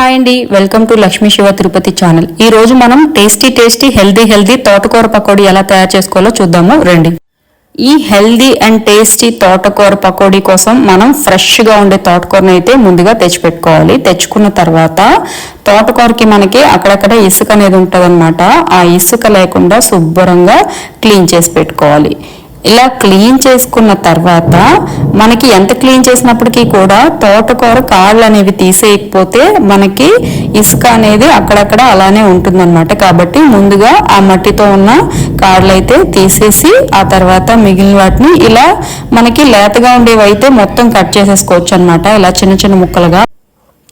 Hi అండి, welcome to Lakshmi Shiva Tirupati channel. ఈ రోజు మనం టేస్టీ హెల్దీ తోటకూర పకోడీ ఎలా తయారు చేసుకోవాలో చూద్దాము రండి. ఈ హెల్దీ అండ్ టేస్టీ తోటకూర పకోడీ కోసం మనం ఫ్రెష్గా ఉండే తోటకూరని అయితే ముందుగా తెచ్చిపెట్టుకోవాలి. తెచ్చుకున్న తర్వాత తోటకూరకి మనకి అక్కడక్కడ ఇసుక అనేది ఉంటుంది. ఆ ఇసుక లేకుండా శుభ్రంగా క్లీన్ చేసి పెట్టుకోవాలి. ఇలా క్లీన్ చేసుకున్న తర్వాత మనకి ఎంత క్లీన్ చేసినప్పటికీ కూడా తోటకూర కాళ్ళు అనేవి తీసేయకపోతే మనకి ఇసుక అనేది అక్కడక్కడ అలానే ఉంటుందన్నమాట. కాబట్టి ముందుగా ఆ మట్టితో ఉన్న కాళ్ళు అయితే తీసేసి ఆ తర్వాత మిగిలిన వాటిని ఇలా మనకి లేతగా ఉండేవి అయితే మొత్తం కట్ చేసేసుకోవచ్చు అనమాట. ఇలా చిన్న చిన్న ముక్కలుగా.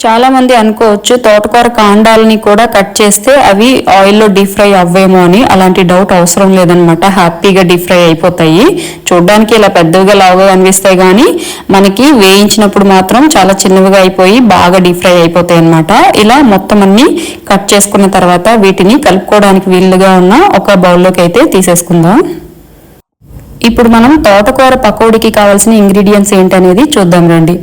చాలా మంది అనుకోవచ్చు తోటకూర కాండాలని కూడా కట్ చేస్తే అవి ఆయిల్లో డీప్ ఫ్రై అవ్వేమో అని. అలాంటి డౌట్ అవసరం లేదనమాట. హ్యాపీగా డీప్ ఫ్రై అయిపోతాయి. చూడడానికి ఇలా పెద్దవిగా లావుగా కనిపిస్తాయి కానీ మనకి వేయించినప్పుడు మాత్రం చాలా చిన్నవిగా అయిపోయి బాగా డీప్ ఫ్రై అయిపోతాయి అనమాట. ఇలా మొత్తం అన్ని కట్ చేసుకున్న తర్వాత వీటిని కలుపుకోవడానికి వీలుగా ఉన్న ఒక బౌల్లోకి అయితే తీసేసుకుందాం. ఇప్పుడు మనం తోటకూర పకోడీకి కావాల్సిన ఇంగ్రీడియంట్స్ ఏంటనేది చూద్దాం రండి.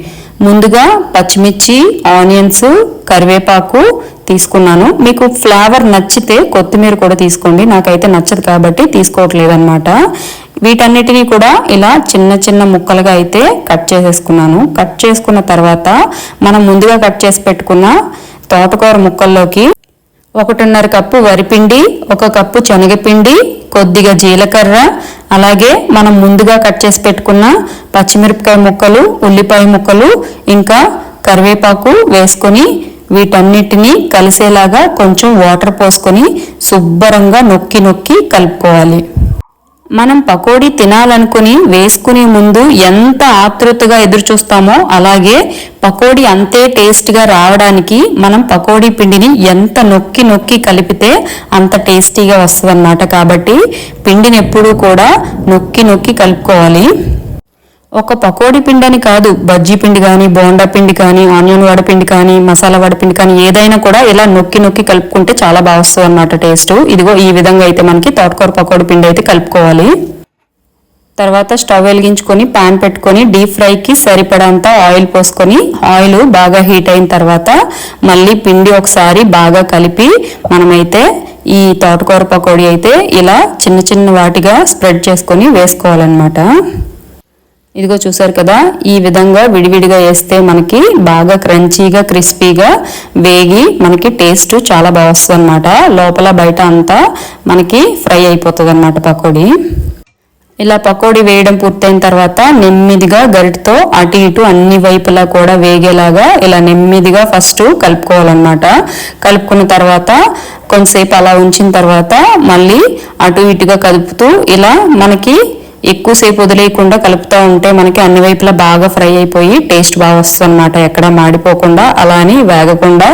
ముందుగా పచ్చిమిర్చి, ఆనియన్స్, కరివేపాకు తీసుకున్నాను. మీకు ఫ్లేవర్ నచ్చితే కొత్తిమీర కూడా తీసుకోండి. నాకైతే నచ్చదు కాబట్టి తీసుకోవట్లేదు అనమాట. వీటన్నిటినీ కూడా ఇలా చిన్న చిన్న ముక్కలుగా అయితే కట్ చేసేసుకున్నాను. కట్ చేసుకున్న తర్వాత మనం ముందుగా కట్ చేసి పెట్టుకున్న తోటకూర ముక్కల్లోకి 1.5 కప్పు వరిపిండి, 1 కప్పు శనగపిండి, కొద్దిగా జీలకర్ర, అలాగే మనం ముందుగా కట్ చేసి పెట్టుకున్న పచ్చిమిరపకాయ ముక్కలు, ఉల్లిపాయ ముక్కలు, ఇంకా కరివేపాకు వేసుకొని వీటన్నిటినీ కలిసేలాగా కొంచెం వాటర్ పోసుకొని శుభ్రంగా నొక్కి కలుపుకోవాలి. మనం పకోడీ తినాలనుకుని వేసుకునే ముందు ఎంత ఆతృతగా ఎదురు చూస్తామో అలాగే పకోడీ అంతే టేస్ట్గా రావడానికి మనం పకోడీ పిండిని ఎంత నొక్కి కలిపితే అంత టేస్టీగా వస్తుంది అన్నమాట. కాబట్టి పిండిని ఎప్పుడూ కూడా నొక్కి కలుపుకోవాలి. ఒక పకోడీ పిండి అని కాదు, బజ్జీ పిండి కానీ, బోండా పిండి కానీ, ఆనియన్ వడపిండి కానీ, మసాలా వడపిండి కానీ ఏదైనా కూడా ఇలా నొక్కి కలుపుకుంటే చాలా బాగా వస్తుంది అన్నమాట టేస్ట్. ఇదిగో ఈ విధంగా అయితే మనకి తోటకూర పకోడీ పిండి అయితే కలుపుకోవాలి. తర్వాత స్టవ్ వెలిగించుకొని ప్యాన్ పెట్టుకొని డీప్ ఫ్రైకి సరిపడంత ఆయిల్ పోసుకొని ఆయిల్ బాగా హీట్ అయిన తర్వాత మళ్ళీ పిండి ఒకసారి బాగా కలిపి మనమైతే ఈ తోటకూర పకోడీ అయితే ఇలా చిన్న వాటిగా స్ప్రెడ్ చేసుకొని వేసుకోవాలన్నమాట. ఇదిగో చూసారు కదా, ఈ విధంగా విడివిడిగా వేస్తే మనకి బాగా క్రంచీగా క్రిస్పీగా వేగి మనకి టేస్ట్ చాలా బాగా వస్తుంది అనమాట. లోపల బయట అంతా మనకి ఫ్రై అయిపోతుంది అనమాట పకోడీ. ఇలా పకోడీ వేయడం పూర్తయిన తర్వాత నెమ్మదిగా గరిటతో అటు ఇటు అన్ని వైపులా కూడా వేగేలాగా ఇలా నెమ్మదిగా ఫస్ట్ కలుపుకోవాలన్నమాట. కలుపుకున్న తర్వాత కొంతసేపు అలా ఉంచిన తర్వాత మళ్ళీ అటు ఇటుగా కలుపుతూ ఇలా మనకి ఎక్కువసేపు వదిలేయకుండా కలుపుతూ ఉంటే మనకి అన్ని వైపులా బాగా ఫ్రై అయిపోయి టేస్ట్ బాగా వస్తుంది అనమాట. ఎక్కడ మాడిపోకుండా అలా అని వేగకుండా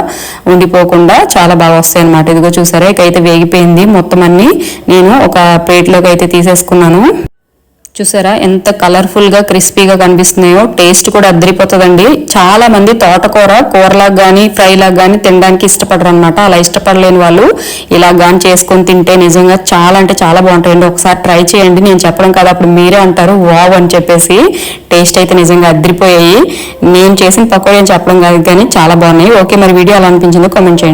ఉండిపోకుండా చాలా బాగా వస్తాయి అనమాట. ఇదిగో చూసారా, ఇకైతే వేగిపోయింది మొత్తం అన్ని. నేను ఒక ప్లేట్లోకి అయితే తీసేసుకున్నాను. చూసారా ఎంత కలర్ఫుల్గా క్రిస్పీగా కనిపిస్తున్నాయో. టేస్ట్ కూడా అద్దరిపోతుందండి. చాలా మంది తోటకూర కూరలాగా కానీ ఫ్రైలాగా కానీ తినడానికి ఇష్టపడరు అనమాట. అలా ఇష్టపడలేని వాళ్ళు ఇలా కానీ చేసుకొని తింటే నిజంగా చాలా అంటే చాలా బాగుంటాయండి. ఒకసారి ట్రై చేయండి. నేను చెప్పడం కాదు, అప్పుడు మీరే అంటారు వావ్ అని చెప్పేసి. టేస్ట్ అయితే నిజంగా అద్దరిపోయాయి. నేను చేసిన పకోడీ అని చెప్పడం కాదు కానీ చాలా బాగున్నాయి. ఓకే, మరి వీడియో ఎలా అనిపించిందో కామెంట్ చేయండి.